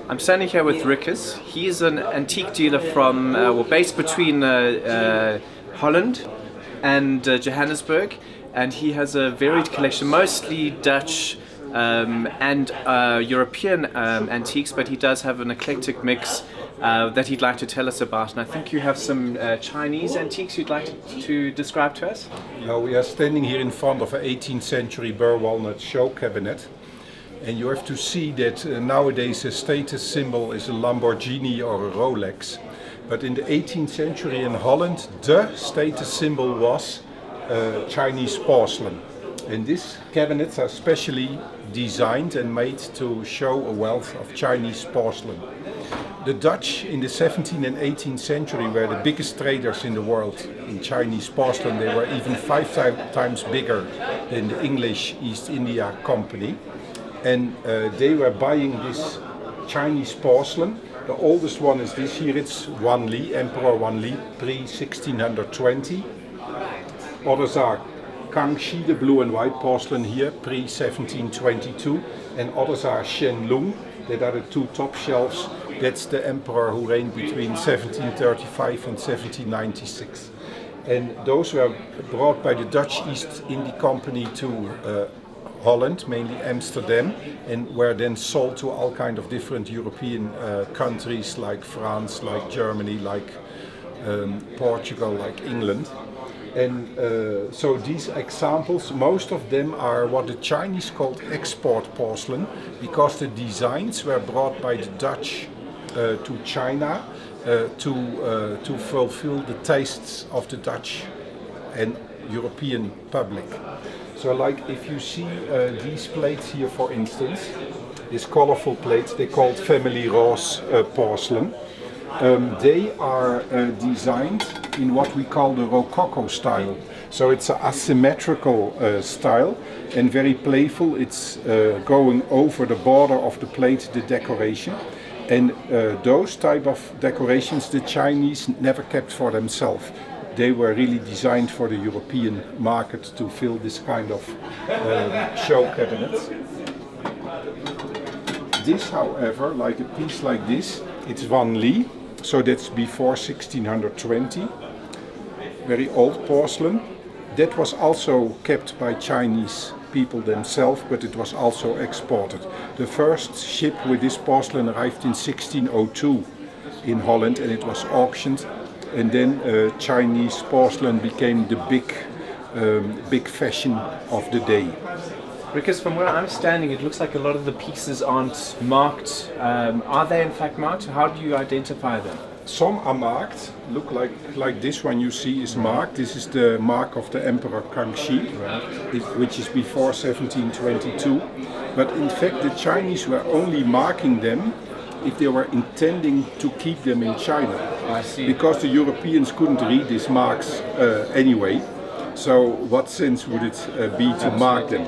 I'm standing here with Ricus. He's an antique dealer from, based between Holland and Johannesburg, and he has a varied collection, mostly Dutch and European antiques, but he does have an eclectic mix that he'd like to tell us about. And I think you have some Chinese antiques you'd like to describe to us? Yeah, we are standing here in front of an 18th century burr walnut show cabinet. And you have to see that nowadays a status symbol is a Lamborghini or a Rolex. But in the 18th century in Holland, the status symbol was Chinese porcelain. And these cabinets are specially designed and made to show a wealth of Chinese porcelain. The Dutch in the 17th and 18th century were the biggest traders in the world in Chinese porcelain. They were even 5 times bigger than the English East India Company. And they were buying this Chinese porcelain. The oldest one is this here, it's Wan Li, Emperor Wan Li, pre-1620. Others are Kangxi, the blue and white porcelain here, pre-1722. And others are Shen Lung, that are the two top shelves. That's the emperor who reigned between 1735 and 1796. And those were brought by the Dutch East India Company to Holland, mainly Amsterdam, and were then sold to all kind of different European countries like France, like Germany, like Portugal, like England. And so these examples, most of them are what the Chinese called export porcelain, because the designs were brought by the Dutch to China to fulfill the tastes of the Dutch and European public. So like if you see these plates here, for instance, these colorful plates, they're called Family Rose porcelain. They are designed in what we call the Rococo style. So it's an asymmetrical style and very playful. It's going over the border of the plate, the decoration. And those type of decorations the Chinese never kept for themselves. They were really designed for the European market to fill this kind of show cabinets. This, however, like a piece like this, it's Wan Li, so that's before 1620. Very old porcelain. That was also kept by Chinese people themselves, but it was also exported. The first ship with this porcelain arrived in 1602 in Holland, and it was auctioned. And then Chinese porcelain became the big fashion of the day. Because from where I'm standing, it looks like a lot of the pieces aren't marked. Are they in fact marked? How do you identify them? Some are marked. Look like this one you see is marked. This is the mark of the Emperor Kangxi, which is before 1722. But in fact, the Chinese were only marking them if they were intending to keep them in China. I see. Because the Europeans couldn't read these marks anyway. So what sense would it be to mark them?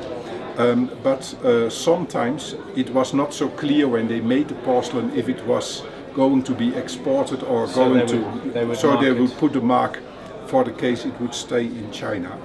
But sometimes it was not so clear when they made the porcelain if it was going to be exported or so they would put a mark for the case it would stay in China.